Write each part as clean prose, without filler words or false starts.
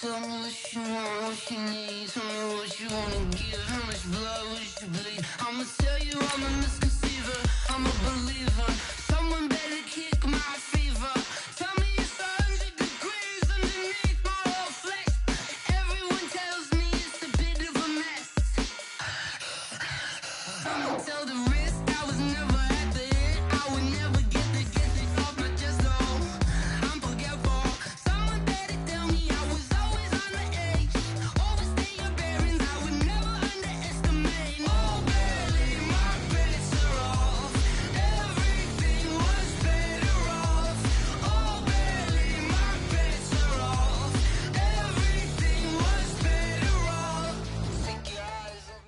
Tell me what you want, what you need. Tell me what you wanna give. How much blood would you bleed? I'ma tell you I'm a misconceiver. I'm a believer. Someone better kick my fever. Tell me it's 100 degrees underneath my whole flesh. Everyone tells me it's a bit of a mess. I'ma tell the risk I was never at the end. I would never get it off my chest. Oh, I'm forgetful. Someone better tell me I was always on the edge. Overstay your bearings, I would never underestimate. Oh, barely, my bets are off. Everything was better off. Oh, barely, my bets are off. Everything was better off. Take your eyes off.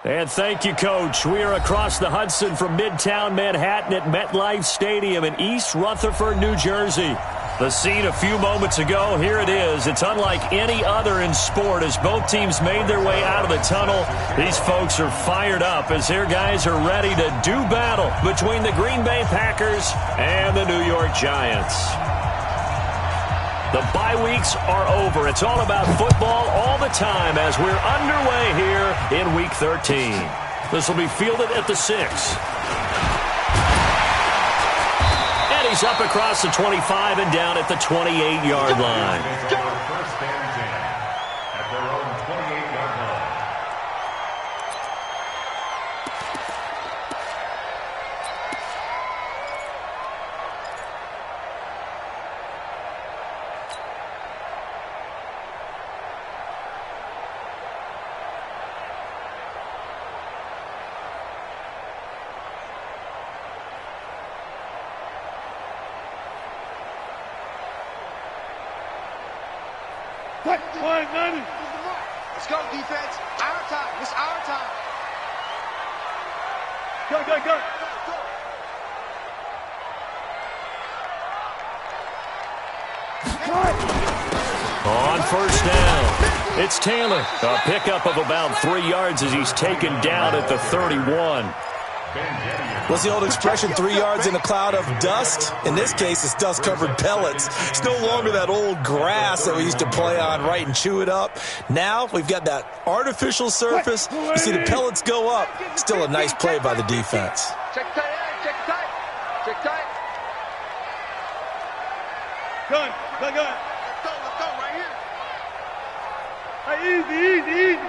And thank you, Coach. We are across the Hudson from Midtown Manhattan at MetLife Stadium in East Rutherford, New Jersey. The scene a few moments ago, here it is. It's unlike any other in sport as both teams made their way out of the tunnel. These folks are fired up as their guys are ready to do battle between the Green Bay Packers and the New York Giants. The bye weeks are over. It's all about football all the time as we're underway here in Week 13. This will be fielded at the 6. And he's up across the 25 and down at the 28-yard line. First and 10 at their own 28-yard line. Let's go, defense. Our time. It's our time. Go. On first down, it's Taylor. A pickup of about 3 yards as he's taken down at the 31. What's the old expression, 3 yards in a cloud of dust? In this case, it's dust-covered pellets. It's no longer that old grass that we used to play on, right, and chew it up. Now we've got that artificial surface. You see the pellets go up. Still a nice play by the defense. Check tight. Check tight. Gun. Let's go, right here. Hey, easy.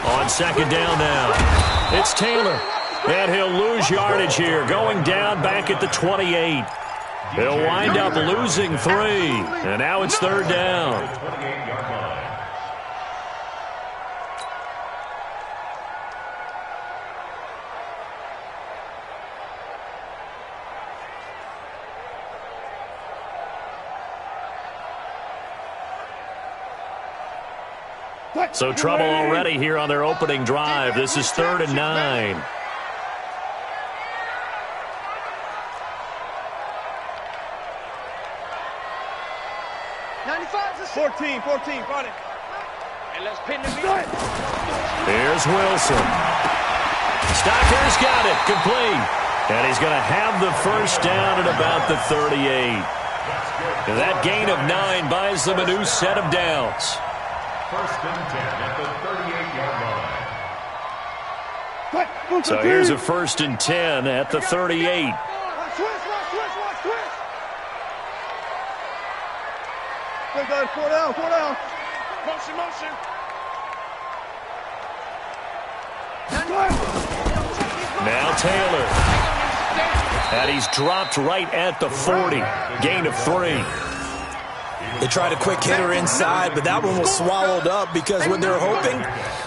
On second down now, it's Taylor. And he'll lose yardage here, going down back at the 28. He'll wind up losing 3. And now it's third down. 28-yard line. So trouble already here on their opening drive. This is 3rd and 9. $14, got it. And let's pin the Here's Wilson. Stocker's got it, complete. And he's going to have the first down at about the 38. And that gain of 9 buys them a new set of downs. First and 10 at the 38-yard line. So here's a 1st and 10 at the 38. Watch twist. Good, guys, 4 down. Motion. Now Taylor. And he's dropped right at the 40. Gain of 3. They tried a quick hitter inside, but that one was swallowed up because what they're hoping,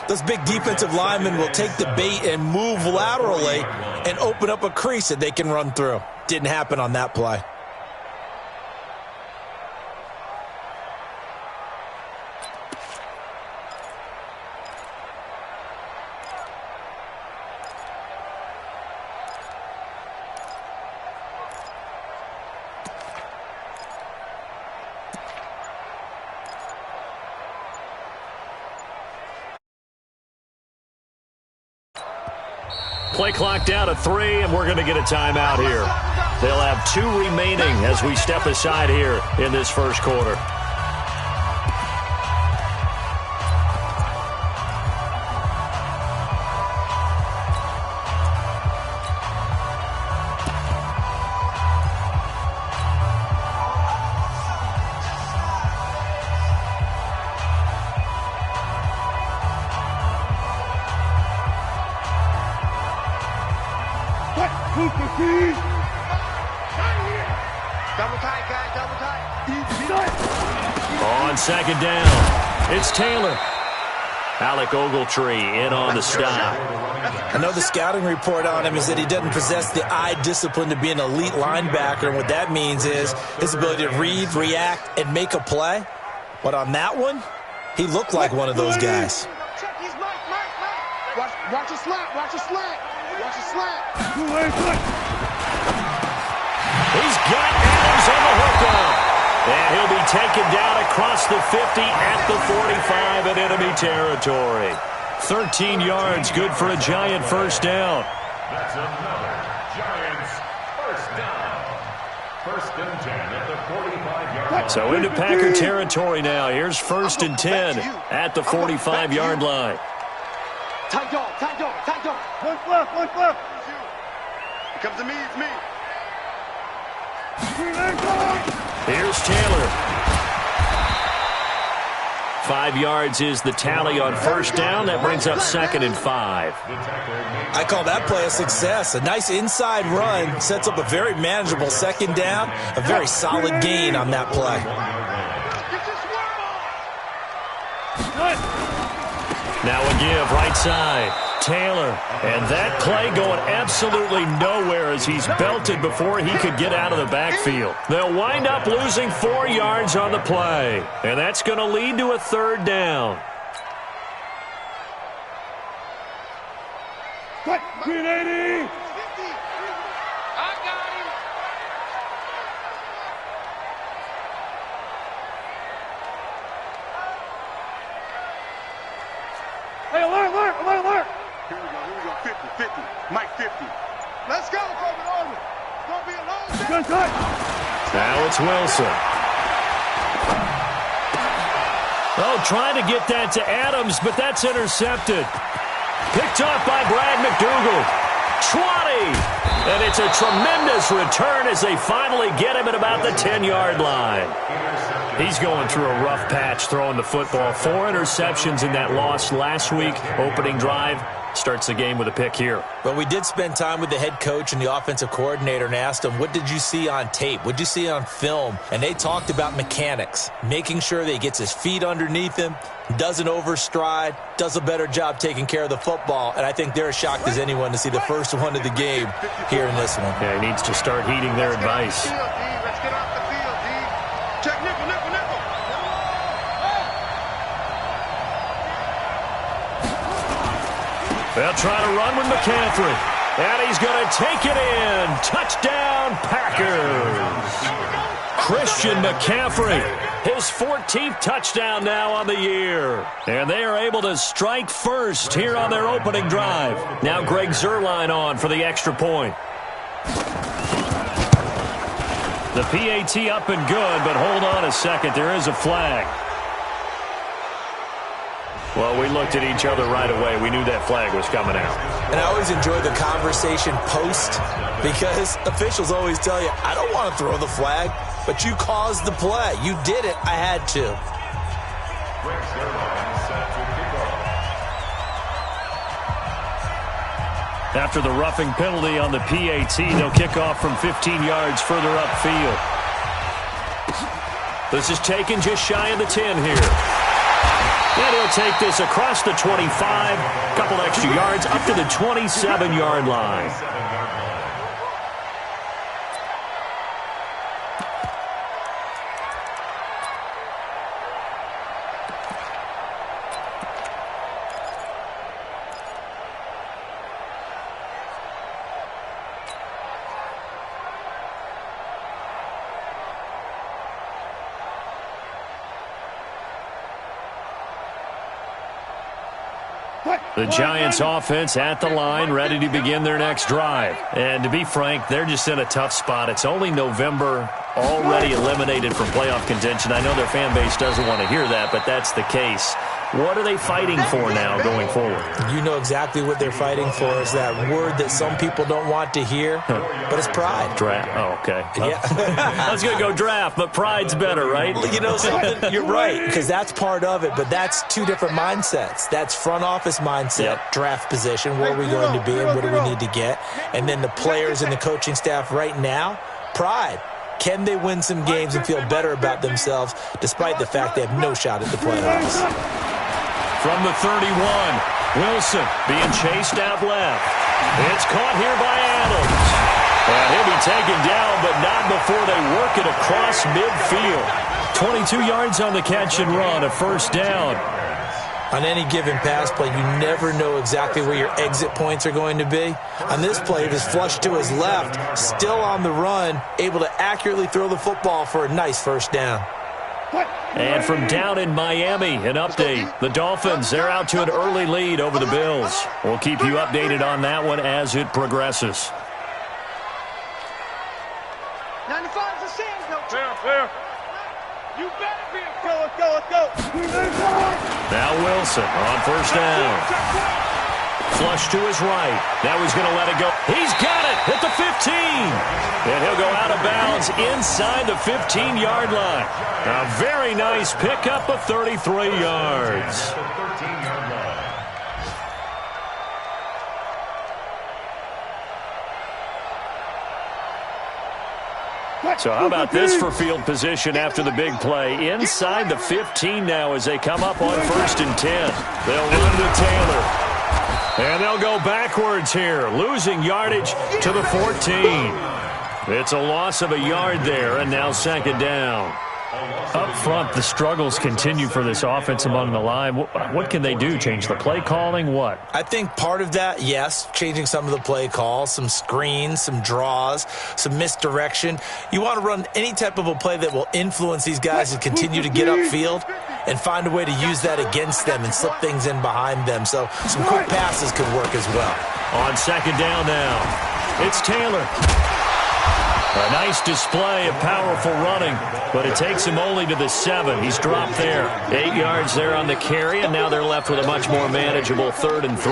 those big defensive linemen will take the bait and move laterally and open up a crease that they can run through. Didn't happen on that play. Play clock down to 3, and we're going to get a timeout here. They'll have 2 remaining as we step aside here in this first quarter. Double tight, guys, double tight. On second down, it's Taylor. Alec Ogletree in on the stop. I know the scouting report on him is that he doesn't possess the eye discipline to be an elite linebacker, and what that means is his ability to read, react, and make a play. But on that one, he looked like one of those guys. Check his Mike. Watch a slant, watch a slant. Watch a slant. He's got Adams on the hookup. And he'll be taken down across the 50 at the 45 in enemy territory. 13 yards, good for a Giant first down. That's another Giants first down. First and 10 at the 45-yard line. So into Packer territory now. Here's first and 10 at the 45-yard line. Tight dog. One left. Here comes to me, it's me. Here's Taylor. 5 yards is the tally on first down. That brings up second and 5. I call that play a success. A nice inside run sets up a very manageable second down, a very solid gain on that play. Now a give, right side. Taylor, and that play going absolutely nowhere as he's belted before he could get out of the backfield. They'll wind up losing 4 yards on the play, and that's going to lead to a third down. Green 80. I got him. Hey, alert. Here we go. 50. Mike 50. Let's go, Corbin Army. It's going to be a long day. Good touch. Now it's Wilson. Oh, trying to get that to Adams, but that's intercepted. Picked off by Brad McDougal. 20. And it's a tremendous return as they finally get him at about the 10-yard line. He's going through a rough patch throwing the football. 4 interceptions in that loss last week. Opening drive. Starts the game with a pick here. But we did spend time with the head coach and the offensive coordinator and asked them, what did you see on tape? What did you see on film? And they talked about mechanics, making sure that he gets his feet underneath him, doesn't overstride, does a better job taking care of the football. And I think they're as shocked as anyone to see the first one of the game here in this one. Yeah, he needs to start heeding their advice. Let's get off the field, D. Check nickel. They'll try to run with McCaffrey. And he's going to take it in. Touchdown, Packers. Christian McCaffrey, his 14th touchdown now on the year. And they are able to strike first here on their opening drive. Now Greg Zuerlein on for the extra point. The PAT up and good, but hold on a second. There is a flag. Well, we looked at each other right away. We knew that flag was coming out. And I always enjoy the conversation post because officials always tell you, I don't want to throw the flag, but you caused the play. You did it. I had to. After the roughing penalty on the PAT, they'll kick off from 15 yards further upfield. This is taken just shy of the 10 here. And he'll take this across the 25, a couple extra yards, up to the 27-yard line. The Giants offense at the line, ready to begin their next drive. And to be frank, they're just in a tough spot. It's only November, already eliminated from playoff contention. I know their fan base doesn't want to hear that, but that's the case. What are they fighting for now going forward? You know exactly what they're fighting for is that word that some people don't want to hear, but it's pride. Draft. Oh, okay. Yeah. I was going to go draft, but pride's better, right? You know something? You're right, because that's part of it, but that's two different mindsets. That's front office mindset, draft position, where are we going to be and what do we need to get? And then the players and the coaching staff right now, pride. Can they win some games and feel better about themselves despite the fact they have no shot at the playoffs? From the 31, Wilson being chased out left. It's caught here by Adams. And he'll be taken down, but not before they work it across midfield. 22 yards on the catch and run, a first down. On any given pass play, you never know exactly where your exit points are going to be. On this play, it was flushed to his left, still on the run, able to accurately throw the football for a nice first down. And from down in Miami, an update. The Dolphins, they're out to an early lead over the Bills. We'll keep you updated on that one as it progresses. 95's a sand, coach. Fair. You better be a let's go. Now Wilson on first down. Flush to his right. Now he's going to let it go. He's got it at the 15. And he'll go out of bounds inside the 15-yard line. A very nice pickup of 33 yards. So how about this for field position after the big play? Inside the 15 now as they come up on 1st and 10. They'll run to Taylor. And they'll go backwards here, losing yardage to the 14. It's a loss of a yard there, and now 2nd down. Up front, the struggles continue for this offense among the line. What can they do? Change the play calling? What? I think part of that, yes, changing some of the play calls, some screens, some draws, some misdirection. You want to run any type of a play that will influence these guys to continue to get upfield and find a way to use that against them and slip things in behind them. So some quick passes could work as well. On 2nd down now, it's Taylor. A nice display of powerful running, but it takes him only to the 7. He's dropped there. 8 yards there on the carry, and now they're left with a much more manageable 3rd and 3.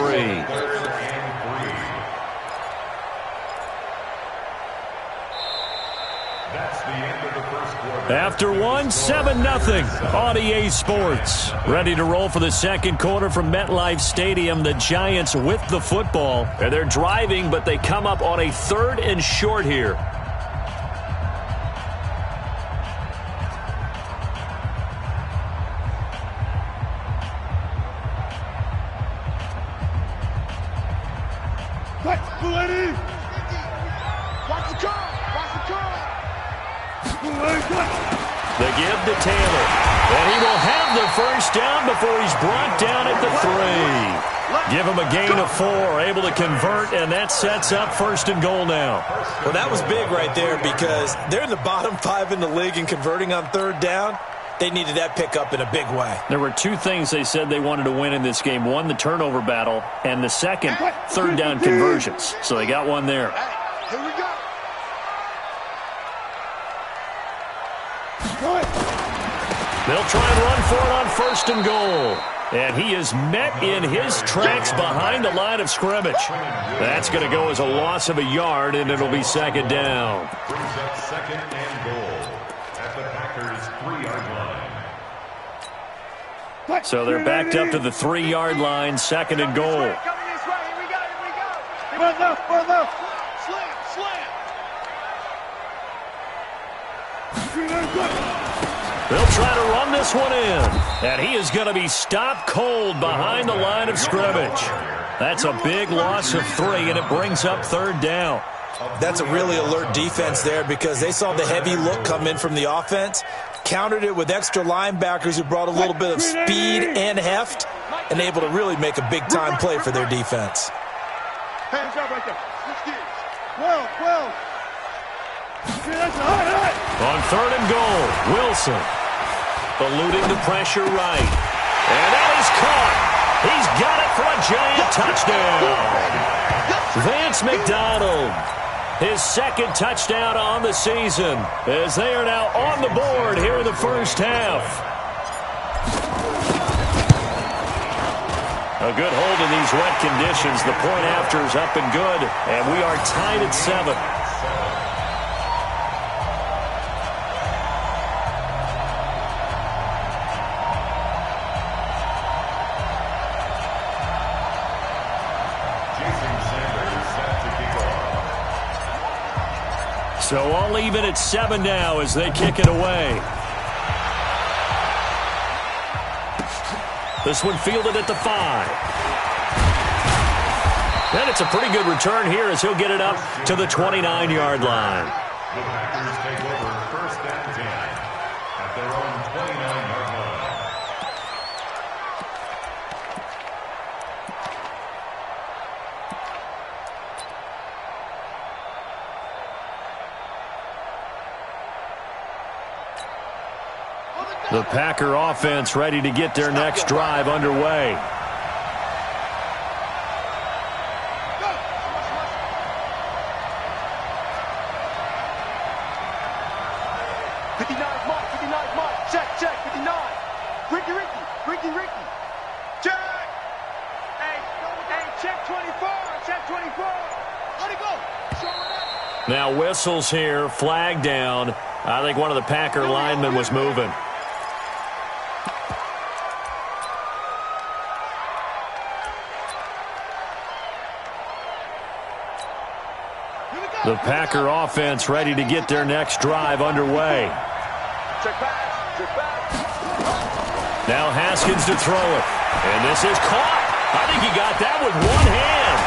After one, 7-0 on EA Sports. Ready to roll for the second quarter from MetLife Stadium. The Giants with the football. And they're driving, but they come up on a 3rd and short here. The give to Taylor. And he will have the first down before he's brought down at the 3. Give him a gain of 4, able to convert, and that sets up 1st and goal now. Well, that was big right there because they're in the bottom 5 in the league in converting on 3rd down. They needed that pickup in a big way. There were 2 things they said they wanted to win in this game. One, the turnover battle, and the second, 3rd down conversions. So they got one there. Here we go. They'll try and run for it on 1st and goal. And he is met in his tracks behind the line of scrimmage. That's going to go as a loss of a yard, and it'll be 2nd down. Brings up 2nd and goal at the Packers' 3-yard line. So they're backed up to the 3-yard line, 2nd and goal. Coming this way. Here we go. Run left. They'll try to run this one in. And he is going to be stopped cold behind the line of scrimmage. That's a big loss of 3, and it brings up 3rd down. That's a really alert defense there because they saw the heavy look come in from the offense, countered it with extra linebackers who brought a little bit of speed and heft, and able to really make a big-time play for their defense. Hands up right there. Switch gears. 12. On 3rd and goal, Wilson eluding the pressure right. And that is caught. He's got it for a giant touchdown. Vance McDonald, his second touchdown on the season, as they are now on the board here in the first half. A good hold in these wet conditions. The point after is up and good, and we are tied at 7. So all even at 7 now as they kick it away. This one fielded at the 5. And it's a pretty good return here as he'll get it up to the 29-yard line. The Packers take over first and 10 at their own 29-yard line. The Packer offense ready to get their next drive underway. Now whistles here, flag down. I think one of the Packer linemen was moving. The Packer offense ready to get their next drive underway. Now Haskins to throw it. And this is caught. I think he got that with one hand.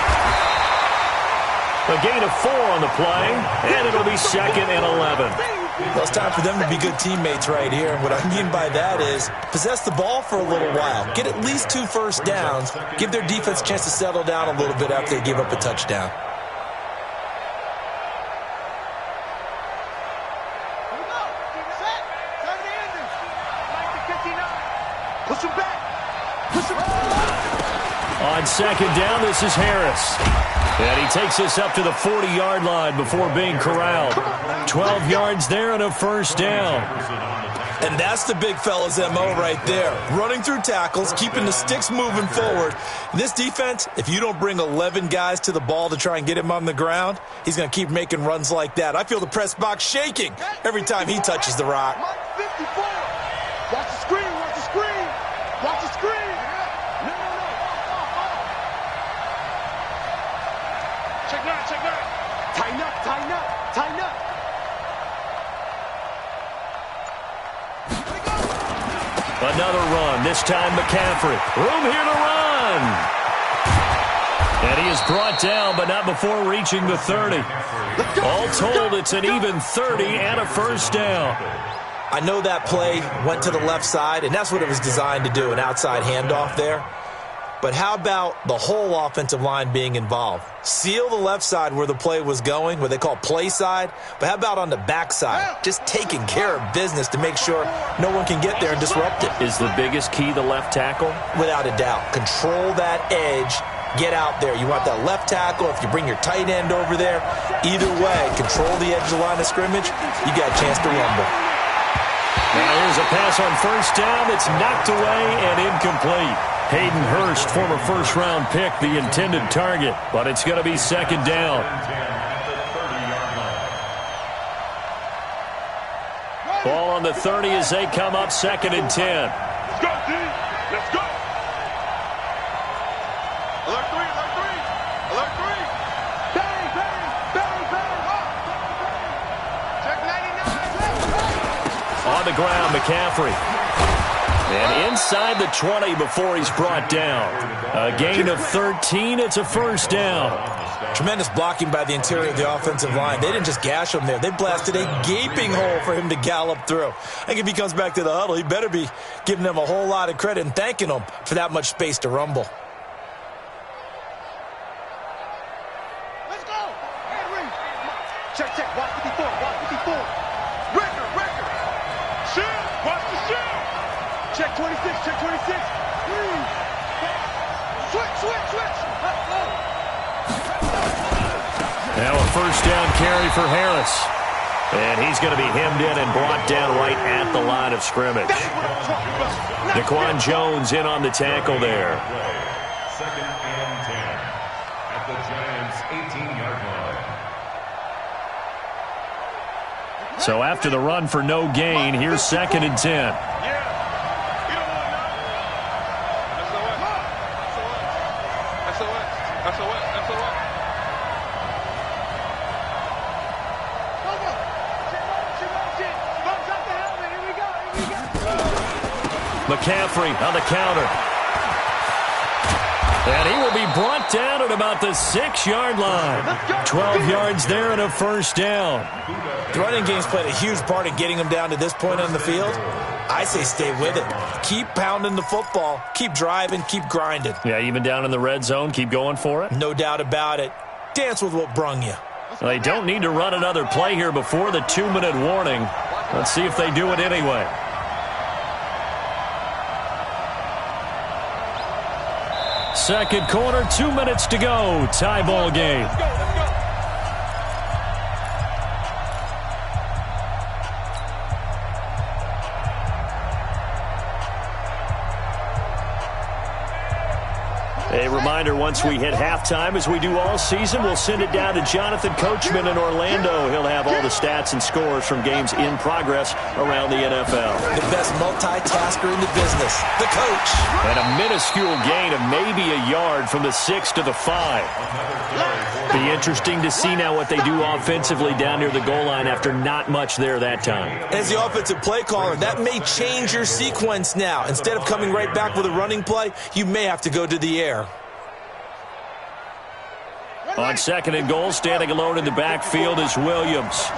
A gain of 4 on the play, and it'll be 2nd and 11. Well, it's time for them to be good teammates right here. What I mean by that is possess the ball for a little while. Get at least 2 first downs. Give their defense a chance to settle down a little bit after they give up a touchdown. On 2nd down, this is Harris. And he takes us up to the 40-yard line before being corralled. 12 yards there and a first down. And that's the big fella's MO right there. Running through tackles, keeping the sticks moving forward. This defense, if you don't bring 11 guys to the ball to try and get him on the ground, he's going to keep making runs like that. I feel the press box shaking every time he touches the rock. 54. Watch the screen, watch the screen. Watch the screen. Check that, check that. Tighten up, tighten up, tighten up. Another run, this time McCaffrey. Room here to run. And he is brought down, but not before reaching the 30. All told, it's an even 30 and a first down. I know that play went to the left side, and that's what it was designed to do, an outside handoff there. But how about the whole offensive line being involved? Seal the left side where the play was going, what they call play side. But how about on the back side? Just taking care of business to make sure no one can get there and disrupt it. Is the biggest key the left tackle? Without a doubt. Control that edge. Get out there. You want that left tackle. If you bring your tight end over there, either way, control the edge of the line of scrimmage, you got a chance to rumble. Now here's a pass on first down. It's knocked away and incomplete. Hayden Hurst, former first-round pick, the intended target, but it's going to be 2nd down. Ball on the 30 as they come up 2nd and 10. Let's go, D. Let's go. Alert 3, alert 3. Alert 3. Bang, bang, bang, bang. Check 99. On the ground, McCaffrey. And inside the 20 before he's brought down. A gain of 13. It's a first down. Tremendous blocking by the interior of the offensive line. They didn't just gash him there. They blasted a gaping hole for him to gallop through. I think if he comes back to the huddle, he better be giving them a whole lot of credit and thanking them for that much space to rumble. Let's go. Henry. Check, check. Watch 54. Watch 54. Record. Shield. Watch the shield. Check 26. Check 26. Now a first down carry for Harris. And he's going to be hemmed in and brought down right at the line of scrimmage. Daquan Jones in on the tackle there. Second and 10 at the Giants' 18-yard line. So after the run for no gain, here's second and 10. McCaffrey on the counter. And he will be brought down at about the 6-yard line. 12 yards there and a first down. The running game's played a huge part in getting them down to this point on the field. I say stay with it. Keep pounding the football. Keep driving. Keep grinding. Yeah, even down in the red zone, keep going for it. No doubt about it. Dance with what brung you. Well, they don't need to run another play here before the 2-minute warning. Let's see if they do it anyway. Second quarter, 2 minutes to go. Tie ball game. A reminder, once we hit halftime, as we do all season, we'll send it down to Jonathan Coachman in Orlando. He'll have all the stats and scores from games in progress around the NFL. The best multitasker in the business, the coach. And a minuscule gain of maybe a yard from the 6 to the 5. Be interesting to see now what they do offensively down near the goal line after not much there that time. As the offensive play caller, that may change your sequence now. Instead of coming right back with a running play, you may have to go to the air. On second and goal, standing alone in the backfield is Williams.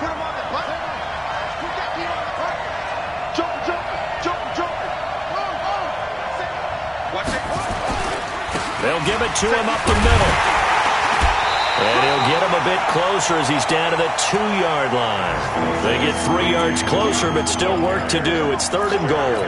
They'll give it to him up the middle. And he'll get him a bit closer as he's down to the 2-yard line. They get 3 yards closer, but still work to do. It's third and goal.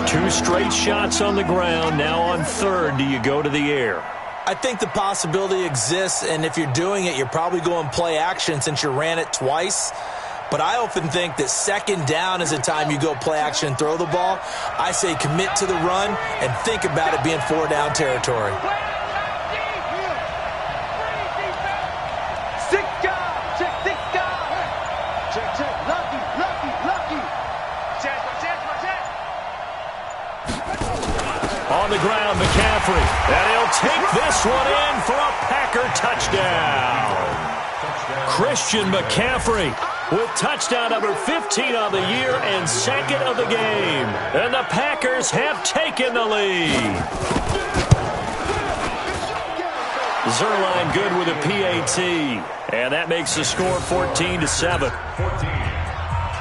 2 straight shots on the ground. Now on third, do you go to the air? I think the possibility exists, and if you're doing it, you're probably going play action since you ran it twice. But I often think that second down is the time you go play action and throw the ball. I say commit to the run and think about it being 4-down territory. On the ground, McCaffrey. And he'll take this one in for a Packer touchdown. Christian McCaffrey with touchdown number 15 on the year and second of the game. And the Packers have taken the lead. Zerline good with a PAT. And that makes the score 14-7. 14.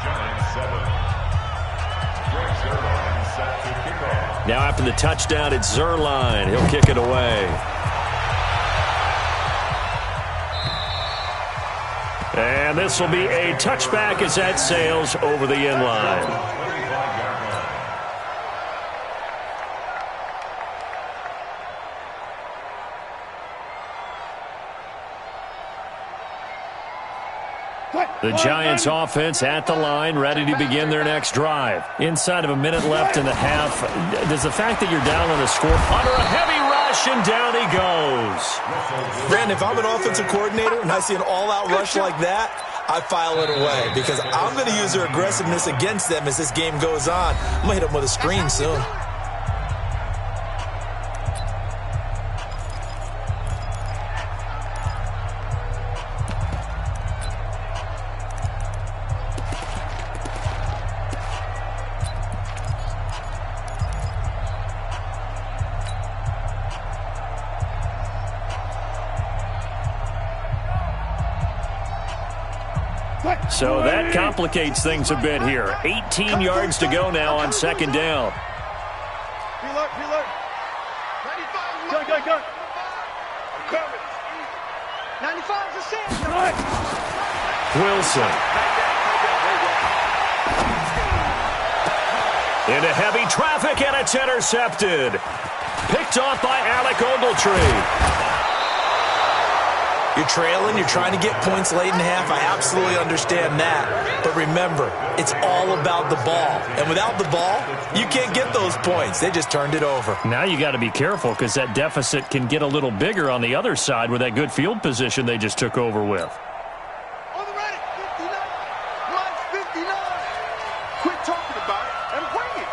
Giants 7. Greg Zerline set to kick off. Now after the touchdown, it's Zerline. He'll kick it away. And this will be a touchback as that sails over the end line. The Giants offense at the line, ready to begin their next drive. Inside of a minute left in the half, does the fact that you're down on the score under a heavy rush and down he goes. Brandon, if I'm an offensive coordinator and I see an all-out rush like that, I file it away because I'm going to use their aggressiveness against them as this game goes on. I'm going to hit them with a screen soon. So that complicates things a bit here. 18 yards to go now on second down. Go. Go. 95 is a sand. Wilson. Into heavy traffic, and it's intercepted. Picked picked off by Alec Ogletree. You're trailing, you're trying to get points late in half. I absolutely understand that. But remember, it's all about the ball. And without the ball, you can't get those points. They just turned it over. Now you got to be careful because that deficit can get a little bigger on the other side with that good field position they just took over with. On the ready, 59. Line 59. Quit talking about it and bring it.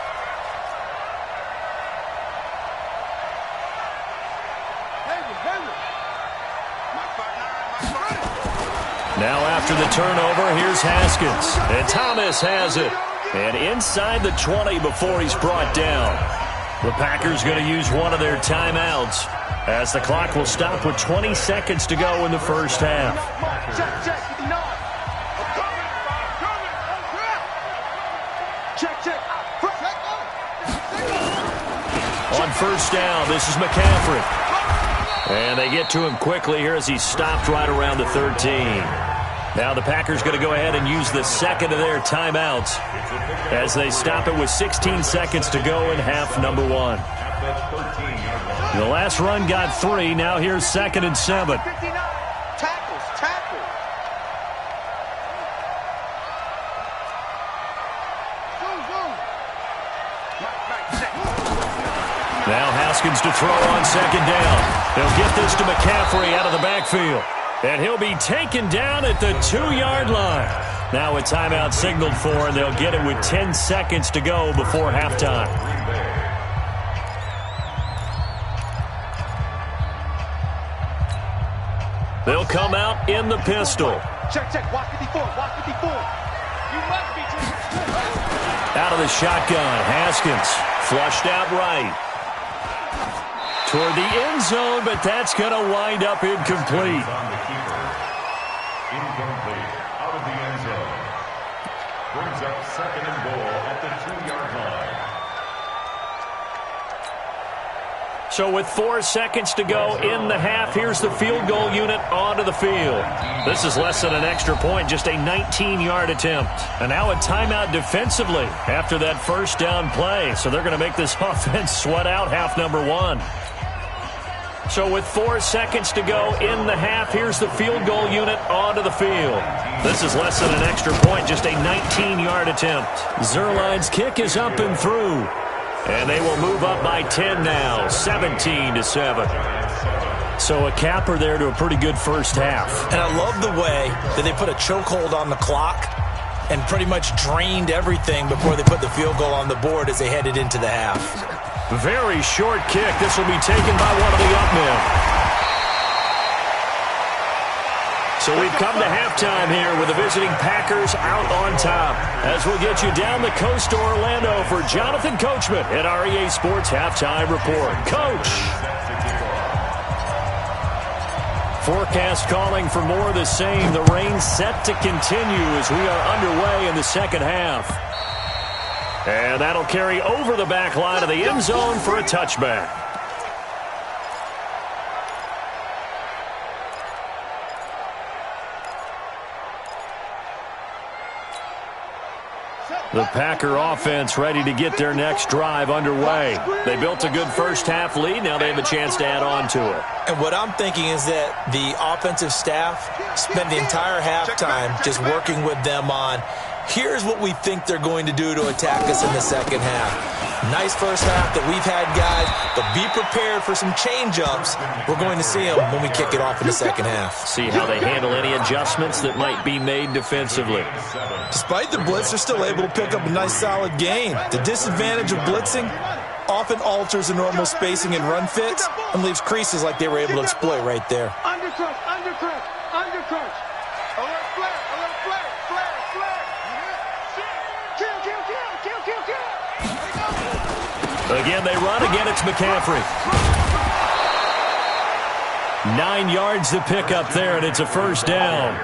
Now after the turnover, here's Haskins. And Thomas has it. And inside the 20 before he's brought down. The Packers going to use one of their timeouts as the clock will stop with 20 seconds to go in the first half. Check, 59. Check. On first down, this is McCaffrey. And they get to him quickly here as he's stopped right around the 13. Now the Packers going to go ahead and use the second of their timeouts as they stop it with 16 seconds to go in half number one. The last run got 3. Now here's 2nd and 7. 59. Tackles. Now Haskins to throw on 2nd down. They'll get this to McCaffrey out of the backfield. And he'll be taken down at the 2-yard line. Now a timeout signaled for, and they'll get it with 10 seconds to go before halftime. They'll come out in the pistol. Check. Watch 54. You must be Out of the shotgun, Haskins flushed out right. Toward the end zone, but that's going to wind up incomplete. Incomplete. Out of the end zone. Brings up 2nd and goal at the 2-yard line. So with 4 seconds to go in the half, here's the field goal unit onto the field. This is less than an extra point, just a 19-yard attempt. And now a timeout defensively after that first down play. So they're going to make this offense sweat out half number one. So with 4 seconds to go in the half, here's the field goal unit onto the field. This is less than an extra point, just a 19-yard attempt. Zerline's kick is up and through. And they will move up by 10 now, 17-7. So a capper there to a pretty good first half. And I love the way that they put a chokehold on the clock and pretty much drained everything before they put the field goal on the board as they headed into the half. Very short kick. This will be taken by one of the up men. So we've come to halftime here with the visiting Packers out on top. As we'll get you down the coast to Orlando for Jonathan Coachman at our EA Sports Halftime Report. Coach. Forecast calling for more of the same. The rain set to continue as we are underway in the second half. And that'll carry over the back line of the end zone for a touchback. The Packer offense ready to get their next drive underway. They built a good first half lead. Now they have a chance to add on to it. And what I'm thinking is that the offensive staff spent the entire halftime just working with them on, here's what we think they're going to do to attack us in the second half. Nice first half that we've had, guys, but be prepared for some change-ups. We're going to see them when we kick it off in the second half. See how they handle any adjustments that might be made defensively. Despite the blitz, they're still able to pick up a nice, solid gain. The disadvantage of blitzing often alters the normal spacing and run fits and leaves creases like they were able to exploit right there. Undercrunch. Alert flare. Kill. Again, they run. Again, it's McCaffrey. 9 yards to pick up there, and it's a first down.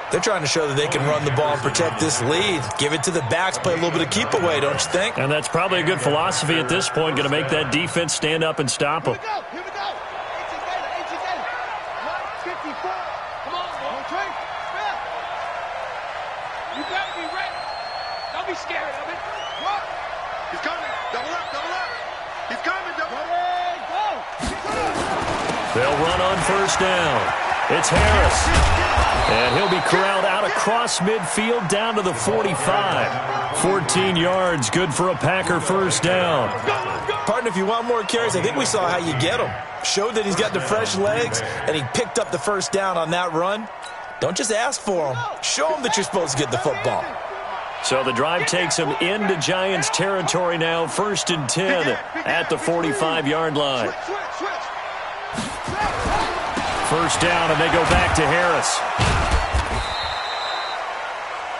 They're trying to show that they can run the ball and protect this lead. Give it to the backs, play a little bit of keep away, don't you think? And that's probably a good philosophy at this point, going to make that defense stand up and stop them. Here we go. 54. Come on, Trey. You better be ready. Don't be scared of it. What? He's coming. Double up. He's coming. Double up. Ready, go. They'll run on first down. It's Harris. And he'll be corralled out across midfield down to the 45. 14 yards, good for a Packer first down. Partner, if you want more carries, I think we saw how you get him. Showed that he's got the fresh legs, and he picked up the first down on that run. Don't just ask for him. Show him that you're supposed to get the football. So the drive takes him into Giants territory now, 1st and 10 at the 45-yard line. First down, and they go back to Harris.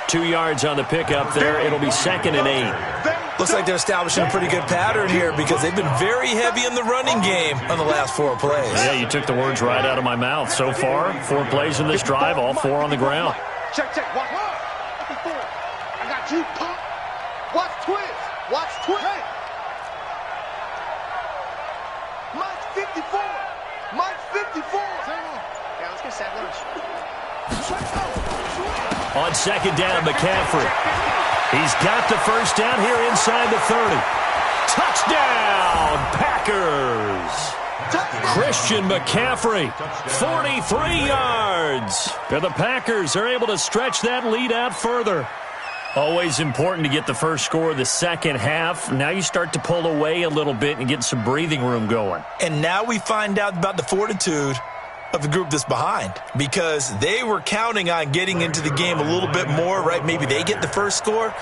2 yards on the pickup there. It'll be 2nd and 8. Looks like they're establishing a pretty good pattern here because they've been very heavy in the running game on the last 4 plays. Yeah, you took the words right out of my mouth. So far, 4 plays in this drive, all 4 on the ground. Check. Watch. I got you. Watch twist. Watch twist. Hey. Mike's 54. Mike's 54. Yeah, let's get that lunch. On 2nd down, McCaffrey. He's got the first down here inside the 30. Touchdown, Packers! Christian McCaffrey, 43 yards. And the Packers are able to stretch that lead out further. Always important to get the first score of the second half. Now you start to pull away a little bit and get some breathing room going. And now we find out about the fortitude of the group that's behind, because they were counting on getting into the game a little bit more, right? Maybe they get the first score.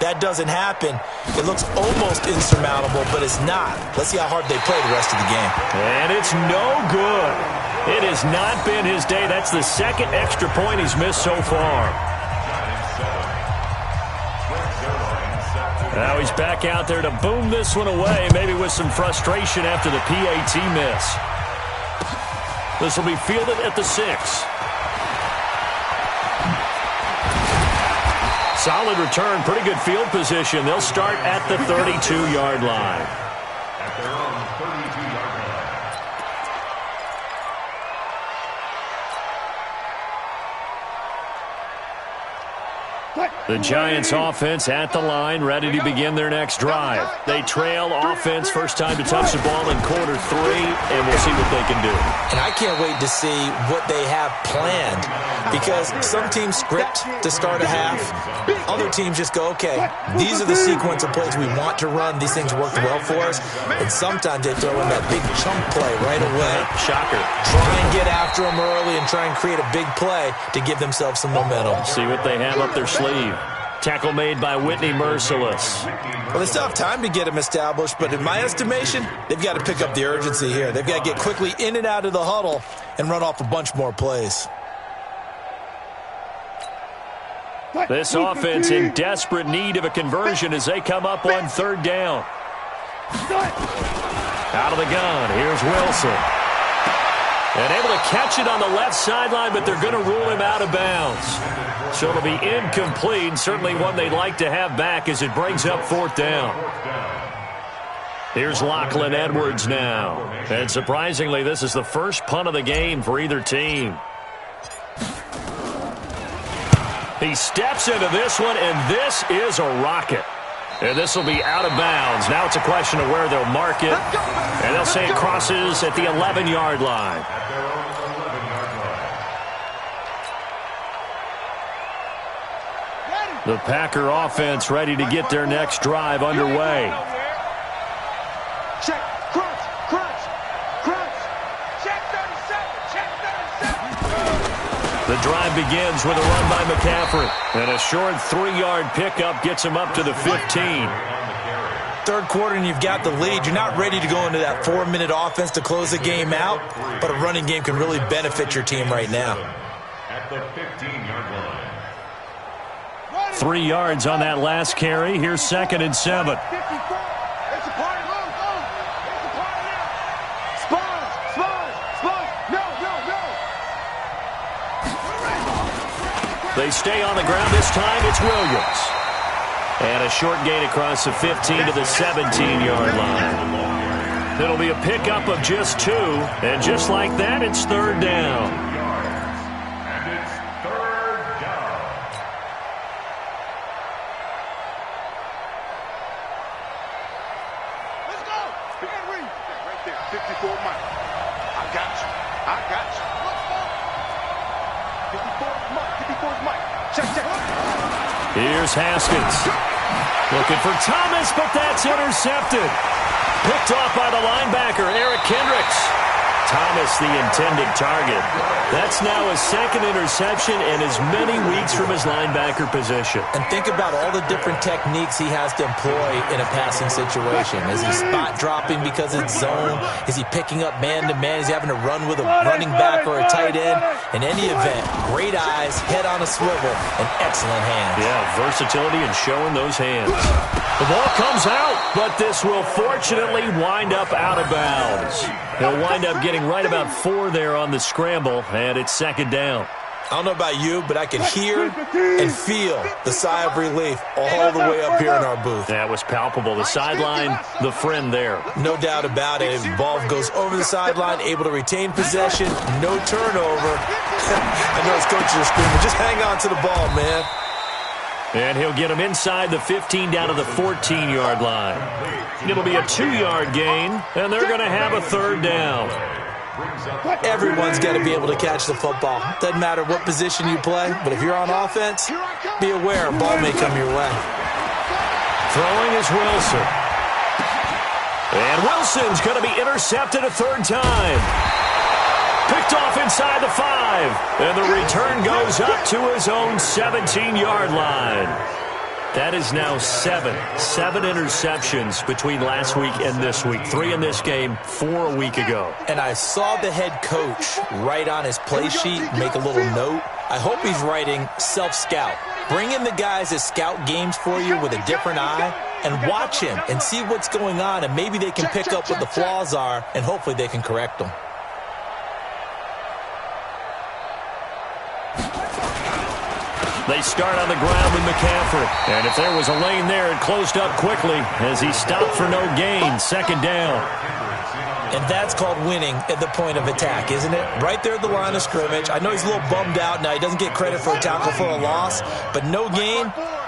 That doesn't happen. It looks almost insurmountable, but it's not. Let's see how hard they play the rest of the game. And it's no good. It has not been his day. That's the 2nd extra point he's missed so far. Now he's back out there to boom this one away, maybe with some frustration after the PAT miss. This will be fielded at the 6. Solid return, pretty good field position. They'll start at the 32-yard line. At their own 32-yard line. The Giants offense at the line, ready to begin their next drive. They trail offense, first time to touch the ball in quarter 3, and we'll see what they can do. And I can't wait to see what they have planned, because some teams script to start a half. Other teams just go, okay, these are the sequence of plays we want to run. These things work well for us. And sometimes they throw in that big chunk play right away. Shocker. Try and get after them early and try and create a big play to give themselves some momentum. See what they have up their sleeve. Tackle made by Whitney Merciless. Well, they still have time to get him established, but in my estimation, they've got to pick up the urgency here. They've got to get quickly in and out of the huddle and run off a bunch more plays. This offense in desperate need of a conversion as they come up on 3rd down. Out of the gun, here's Wilson. And able to catch it on the left sideline, but they're going to rule him out of bounds. So it'll be incomplete, certainly one they'd like to have back as it brings up 4th down. Here's Lachlan Edwards now. And surprisingly, this is the first punt of the game for either team. He steps into this one, and this is a rocket. And this will be out of bounds. Now it's a question of where they'll mark it. And they'll say it crosses at the 11-yard line. At their own 11-yard line. The Packer offense ready to get their next drive underway. Check, crunch. Check 37. The drive begins with a run by McCaffrey. And a short 3-yard pickup gets him up to the 15. Third quarter and you've got the lead. You're not ready to go into that 4-minute offense to close the game out, but a running game can really benefit your team right now. At the 15-yard line. 3 yards on that last carry. Here's 2nd and 7. They stay on the ground. This time it's Williams. And a short gain across the 15 to the 17-yard line. It'll be a pickup of just 2. And just like that, it's 3rd down. And it's 3rd down. Let's go. Right there. 54 Mike. I got you. I got you. 54's Mike. Check. Here's Haskins. Looking for Thomas, but that's intercepted. Picked off by the linebacker, Eric Kendricks. Thomas, the intended target. That's now his second interception and as many weeks from his linebacker position. And think about all the different techniques he has to employ in a passing situation. Is he spot dropping because it's zone? Is he picking up man-to-man? Is he having to run with a running back or a tight end? In any event, great eyes, head on a swivel, and excellent hands. Yeah, versatility and showing those hands. The ball comes out, but this will fortunately wind up out of bounds. He'll wind up getting right about 4 there on the scramble, and it's second down. I don't know about you, but I can hear and feel the sigh of relief all the way up here in our booth. That was palpable. The sideline, the friend there. No doubt about it. Ball goes over the sideline, able to retain possession, no turnover. I know his coaches are screaming, just hang on to the ball, man. And he'll get him inside the 15 down to the 14-yard line. It'll be a 2-yard gain, and they're going to have a third down. Everyone's got to be able to catch the football. Doesn't matter what position you play, but if you're on offense, be aware a ball may come your way. Throwing is Wilson. And Wilson's going to be intercepted a third time. Picked off inside the 5. And the return goes up to his own 17-yard line. That is now 7 interceptions between last week and this week. 3 in this game, 4 a week ago. And I saw the head coach write on his play sheet, make a little note. I hope he's writing self-scout. Bring in the guys that scout games for you with a different eye and watch him and see what's going on, and maybe they can pick up what the flaws are, and hopefully they can correct them. They start on the ground with McCaffrey. And if there was a lane there, it closed up quickly as he stopped for no gain. Second down. And that's called winning at the point of attack, isn't it? Right there at the line of scrimmage. I know he's a little bummed out now. He doesn't get credit for a tackle for a loss, but no gain,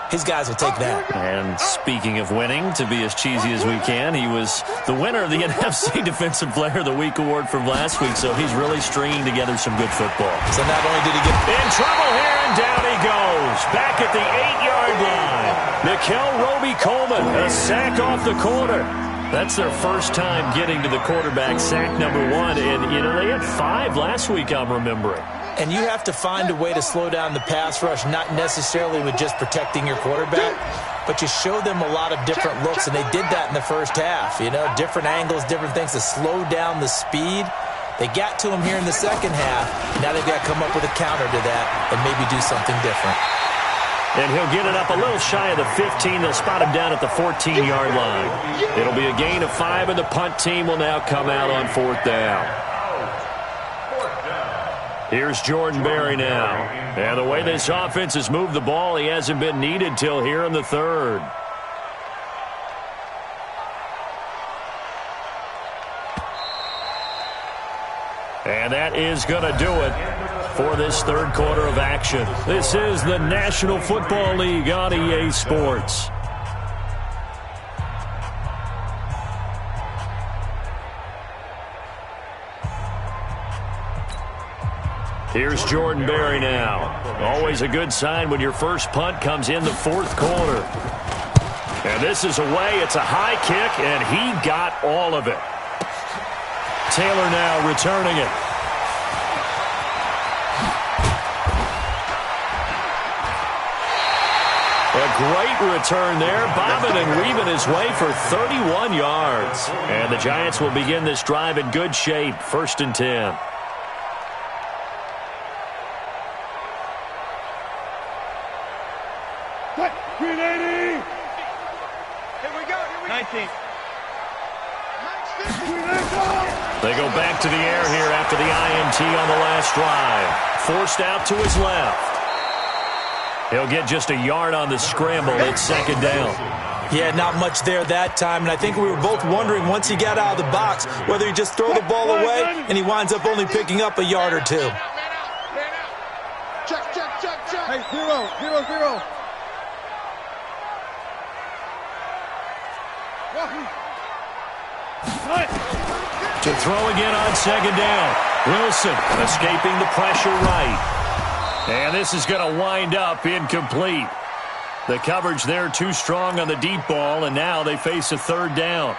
his guys will take that. And speaking of winning, to be as cheesy as we can, he was the winner of the NFC Defensive Player of the Week award from last week, so he's really stringing together some good football. So not only did he get in trouble here, and down he goes. Back at the 8-yard line. Nickel Roby-Coleman, a sack off the corner. That's their first time getting to the quarterback, sack number 1. And, you know, they had 5 last week, I'm remembering. And you have to find a way to slow down the pass rush, not necessarily with just protecting your quarterback, but you show them a lot of different looks, and they did that in the first half. You know, different angles, different things to slow down the speed. They got to him here in the second half. Now they've got to come up with a counter to that and maybe do something different. And he'll get it up a little shy of the 15. They'll spot him down at the 14-yard line. It'll be a gain of 5, and the punt team will now come out on 4th down. Here's Jordan Berry now. And the way this offense has moved the ball, he hasn't been needed till here in the 3rd. And that is going to do it for this 3rd quarter of action. This is the National Football League on EA Sports. Here's Jordan Berry now. Always a good sign when your first punt comes in the 4th quarter. And this is away. It's a high kick, and he got all of it. Taylor now returning it. A great return there, bobbing and weaving his way for 31 yards. And the Giants will begin this drive in good shape, 1st and 10. Here we go. 19. They go back to the air here after the INT on the last drive. Forced out to his left. He'll get just a yard on the scramble. It's 2nd down. Yeah, not much there that time, and I think we were both wondering once he got out of the box whether he just throw the ball away and he winds up only picking up a yard or 2. Check. Hey, 0. To throw again on 2nd down. Wilson escaping the pressure right. And this is going to wind up incomplete. The coverage there too strong on the deep ball, and now they face a third down.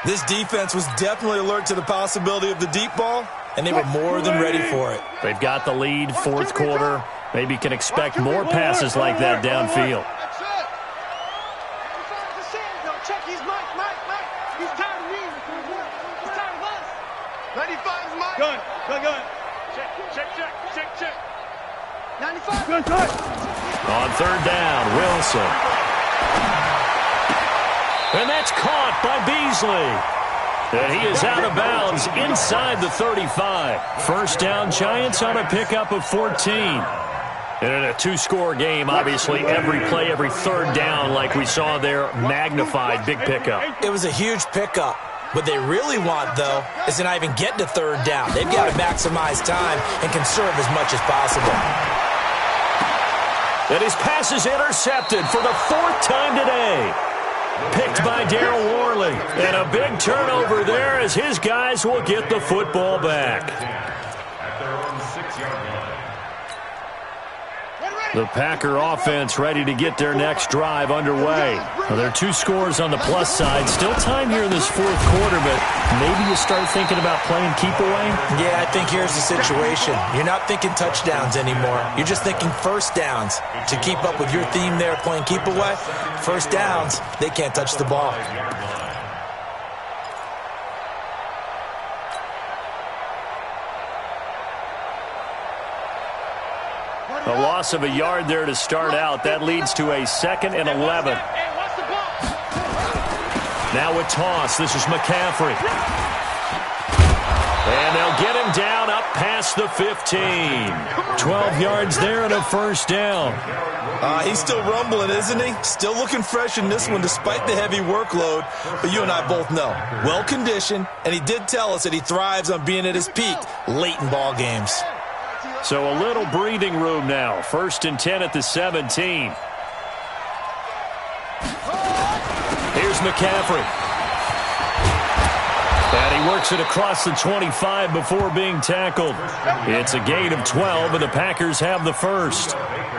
This defense was definitely alert to the possibility of the deep ball, and they were more than ready for it. They've got the lead, fourth quarter. Maybe can expect more passes like that downfield. Check, he's Mike. He's tired of me. He's tired of us. 95's Mike. Gun. Check. 95. Good. On third down, Wilson. And that's caught by Beasley. And he is out of bounds inside the 35. First down, Giants on a pickup of 14. And in a two-score game, obviously, every play, every third down, like we saw there, magnified, big pickup. It was a huge pickup. What they really want, though, is to not even get to third down. They've got to maximize time and conserve as much as possible. And his pass is intercepted for the fourth time today. Picked by Darryl Worley. And a big turnover there as his guys will get the football back. At their own 6-yard line. The Packer offense ready to get their next drive underway. Well, there are two scores on the plus side. Still time here in this fourth quarter, but maybe you start thinking about playing keep away? Yeah, I think here's the situation. You're not thinking touchdowns anymore. You're just thinking first downs. To keep up with your theme there, playing keep away, first downs, they can't touch the ball. A loss of a yard there to start out. That leads to a 2nd and 11. Now a toss. This is McCaffrey. And they'll get him down up past the 15. 12 yards there and a first down. He's still rumbling, isn't he? Still looking fresh in this one despite the heavy workload. But you and I both know, well-conditioned, and he did tell us that he thrives on being at his peak late in ball games. So a little breathing room now. 1st and 10 at the 17. Here's McCaffrey. And he works it across the 25 before being tackled. It's a gain of 12, and the Packers have the first.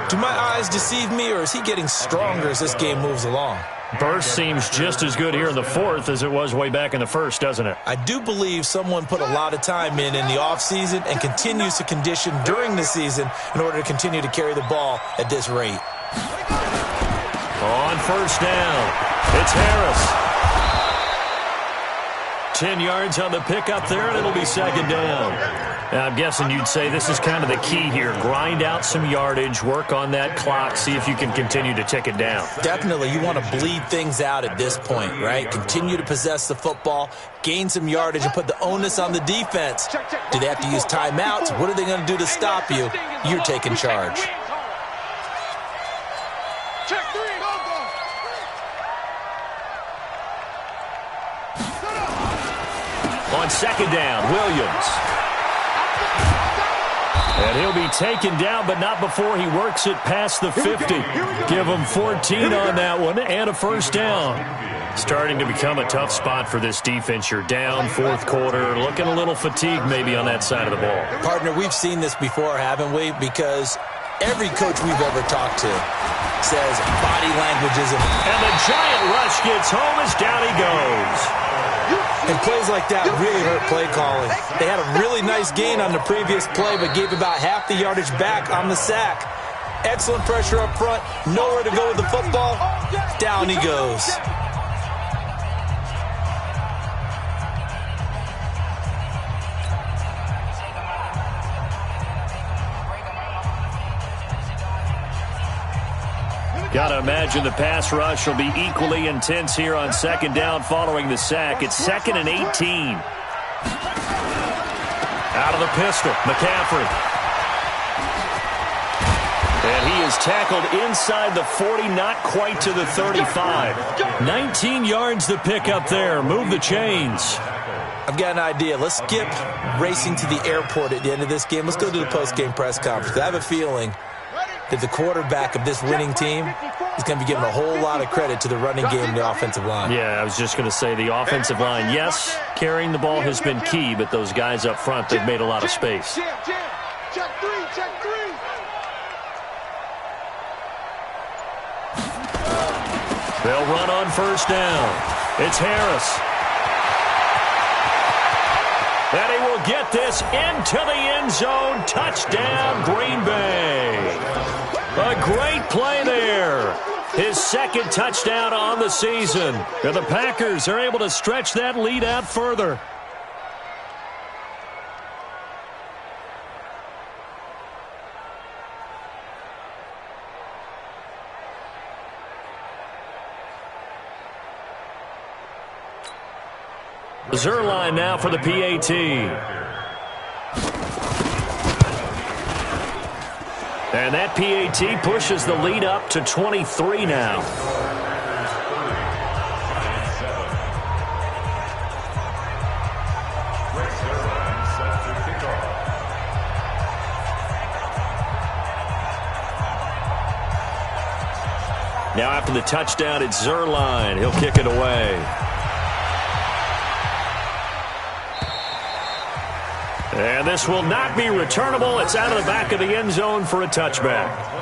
Do my eyes deceive me, or is he getting stronger as this game moves along? Burst seems just as good here in the fourth as it was way back in the first, doesn't it? I do believe someone put a lot of time in the offseason and continues to condition during the season in order to continue to carry the ball at this rate. On first down, it's Harris. 10 yards on the pickup there, and it'll be 2nd down. Now, I'm guessing you'd say this is kind of the key here. Grind out some yardage, work on that clock, see if you can continue to tick it down. Definitely. You want to bleed things out at this point, right? Continue to possess the football, gain some yardage, and put the onus on the defense. Do they have to use timeouts? What are they going to do to stop you? You're taking charge. Check 3. On 2nd down, Williams. And he'll be taken down, but not before he works it past the 50. Give him 14 on that one and a first down. Starting to become a tough spot for this defense. You're down, fourth quarter, looking a little fatigued maybe on that side of the ball. Partner, we've seen this before, haven't we? Because every coach we've ever talked to says body language isn't. And the giant rush gets home as down he goes. And plays like that really hurt play calling. They had a really nice gain on the previous play, but gave about half the yardage back on the sack. Excellent pressure up front, nowhere to go with the football. Down he goes. Got to imagine the pass rush will be equally intense here on 2nd down following the sack. It's 2nd and 18. Out of the pistol, McCaffrey. And he is tackled inside the 40, not quite to the 35. 19 yards to pick up there. Move the chains. I've got an idea. Let's skip racing to the airport at the end of this game. Let's go to the post-game press conference. I have a feeling that the quarterback of this winning team is going to be giving a whole lot of credit to the running game and the offensive line. Yeah, I was just going to say the offensive line, yes, carrying the ball has been key, but those guys up front, they've made a lot of space. Check three. They'll run on first down. It's Harris. And he will get this into the end zone. Touchdown, Green Bay. A great play there. His second touchdown on the season. And the Packers are able to stretch that lead out further. Zerline now for the PAT. And that PAT pushes the lead up to 23 now. Now after the touchdown, it's Zerline. He'll kick it away. And this will not be returnable. It's out of the back of the end zone for a touchback.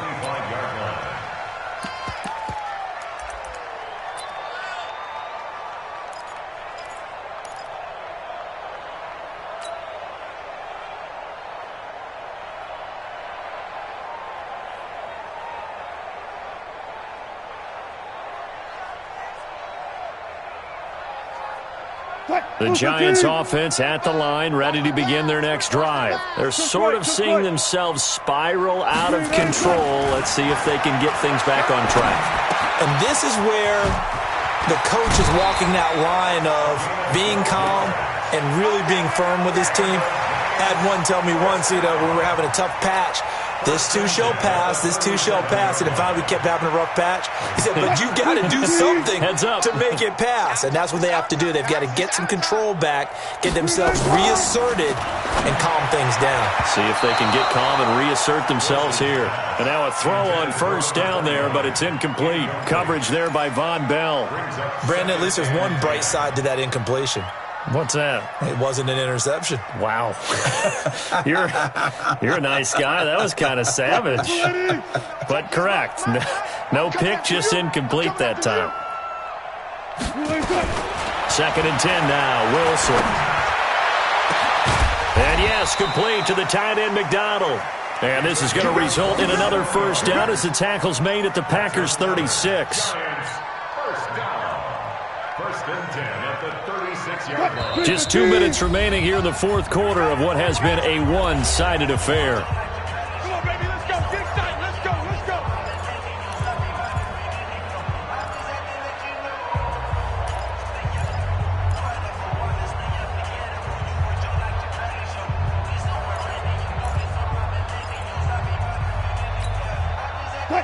The Giants offense at the line, ready to begin their next drive. They're sort of seeing themselves spiral out of control. Let's see if they can get things back on track. And this is where the coach is walking that line of being calm and really being firm with his team. Had one tell me once, when we were having a tough patch, this too shall pass, this too shall pass. And finally we kept having a rough patch. He said, but you got to do something to make it pass. And that's what they have to do. They've got to get some control back, get themselves reasserted, and calm things down. See if they can get calm and reassert themselves here. And now a throw on first down there, but it's incomplete. Coverage there by Von Bell. Brandon, at least there's one bright side to that incompletion. What's that? It wasn't an interception. Wow. You're a nice guy. That was kind of savage. But correct. No pick, just incomplete that time. 2nd and 10 now. Wilson. And yes, complete to the tight end McDonald. And this is going to result in another first down as the tackle's made at the Packers 36. Just 2 minutes remaining here in the fourth quarter of what has been a one-sided affair. Come on, baby, let's go. Get excited. Let's go.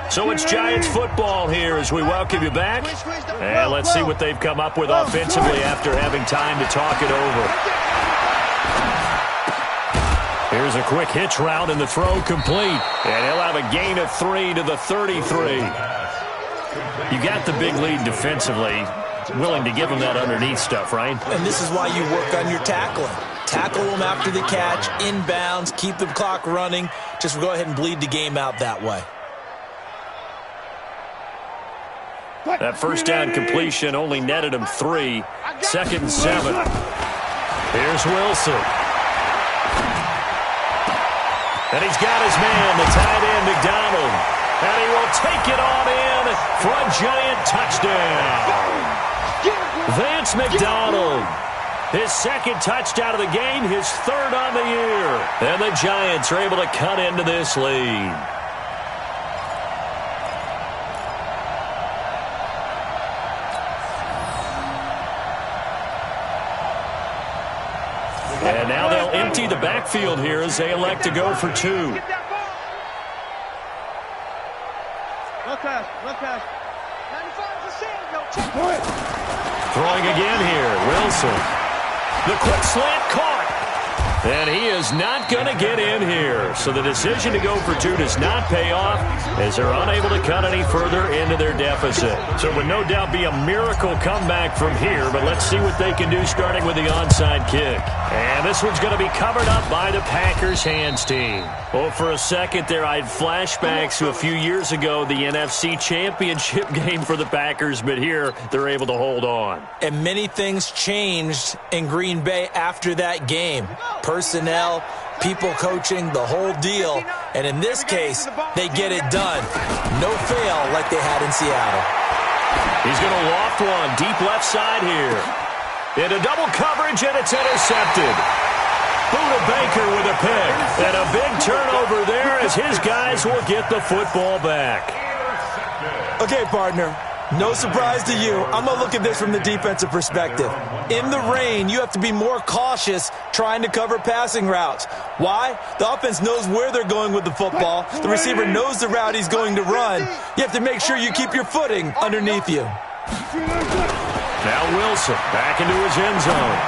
So it's Giants football here as we welcome you back. And let's see what they've come up with offensively after having time to talk it over. Here's a quick hitch route and the throw complete. And he'll have a gain of 3 to the 33. You got the big lead defensively. Willing to give them that underneath stuff, right? And this is why you work on your tackling. Tackle them after the catch, inbounds, keep the clock running. Just go ahead and bleed the game out that way. That first down completion only netted him 3. 2nd and 7. Here's Wilson. And he's got his man, the tight end, McDonald. And he will take it on in for a Giant touchdown. Vance McDonald. His 2nd touchdown of the game, his 3rd on the year. And the Giants are able to cut into this lead. And now they'll empty the backfield here as they elect to go for 2. Look pass. 95%. Throwing again here, Wilson. The quick slant caught. And he is not going to get in here. So the decision to go for two does not pay off as they're unable to cut any further into their deficit. So it would no doubt be a miracle comeback from here, but let's see what they can do starting with the onside kick. And this one's going to be covered up by the Packers hands team. Well, for a second there, I had flashbacks to a few years ago, the NFC Championship game for the Packers, but here they're able to hold on. And many things changed in Green Bay after that game. Personnel, people coaching, the whole deal. And in this case, they get it done. No fail like they had in Seattle. He's going to loft one deep left side here. Into double coverage, and it's intercepted. Buda Baker with a pick. And a big turnover there as his guys will get the football back. Okay, partner. No surprise to you. I'm going to look at this from the defensive perspective. In the rain, you have to be more cautious trying to cover passing routes. Why? The offense knows where they're going with the football. The receiver knows the route he's going to run. You have to make sure you keep your footing underneath you. Now Wilson back into his end zone.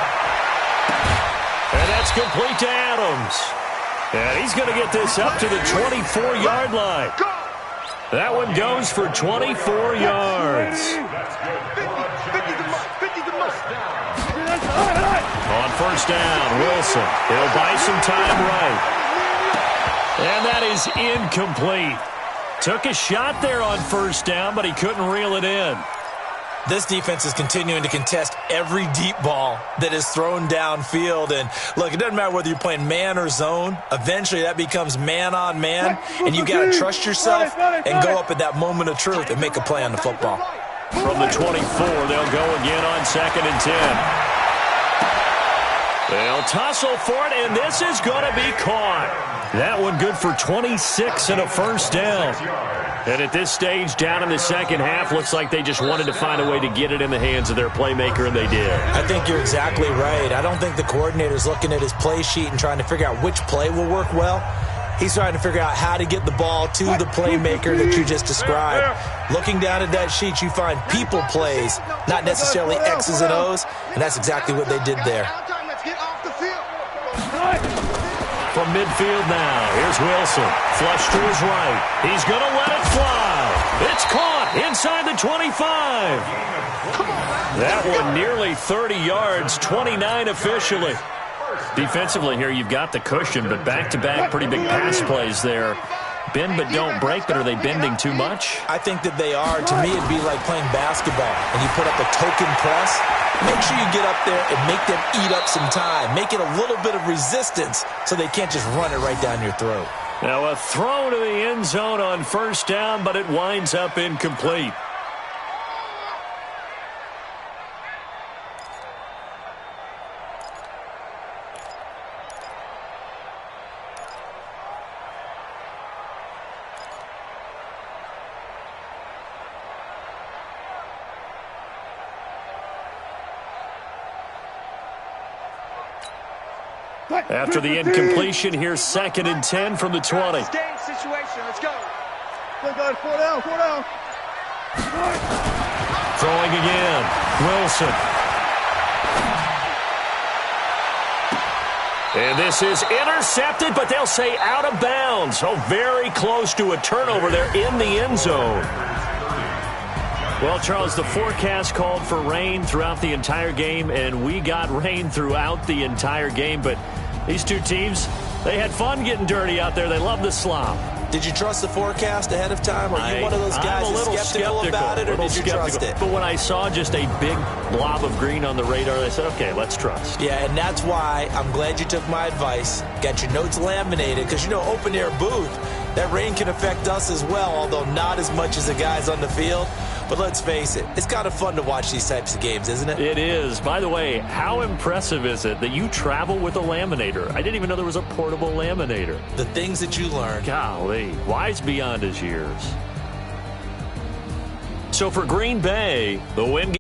And that's complete to Adams. And he's going to get this up to the 24-yard line. That one goes for 24 yards. On first down, Wilson. He'll buy some time right. And that is incomplete. Took a shot there on first down, but he couldn't reel it in. This defense is continuing to contest every deep ball that is thrown downfield. And, look, it doesn't matter whether you're playing man or zone. Eventually, that becomes man-on-man, and you've got to trust yourself and go up at that moment of truth and make a play on the football. From the 24, they'll go again on 2nd and 10. They'll tussle for it, and this is going to be caught. That one good for 26 and a first down. And at this stage, down in the second half, looks like they just wanted to find a way to get it in the hands of their playmaker, and they did. I think you're exactly right. I don't think the coordinator's looking at his play sheet and trying to figure out which play will work well. He's trying to figure out how to get the ball to the playmaker that you just described. Looking down at that sheet, you find people plays, not necessarily X's and O's, and that's exactly what they did there. From midfield now, here's Wilson. Flush to his right. He's going to let it fly. It's caught inside the 25. That one nearly 30 yards, 29 officially. Defensively here, you've got the cushion, but back-to-back pretty big pass plays there. Bend but don't break, but are they bending too much? I think that they are. To me, it'd be like playing basketball, and you put up a token press. Make sure you get up there and make them eat up some time. Make it a little bit of resistance so they can't just run it right down your throat. Now a throw to the end zone on first down, but it winds up incomplete. After the incompletion, here's 2nd and 10 from the 20. Game situation. Let's go. Four down. Throwing again. Wilson. And this is intercepted, but they'll say out of bounds. So very close to a turnover there in the end zone. Well, Charles, the forecast called for rain throughout the entire game, and we got rain throughout the entire game. But these two teams, they had fun getting dirty out there. They love the slop. Did you trust the forecast ahead of time? Are you one of those guys that's skeptical about it, or did you trust it? But when I saw just a big blob of green on the radar, I said, okay, let's trust. Yeah, and that's why I'm glad you took my advice. Got your notes laminated, because, you know, open-air booth, that rain can affect us as well, although not as much as the guys on the field. But let's face it, it's kind of fun to watch these types of games, isn't it? It is. By the way, how impressive is it that you travel with a laminator? I didn't even know there was a portable laminator. The things that you learn. Golly, wise beyond his years. So for Green Bay, the win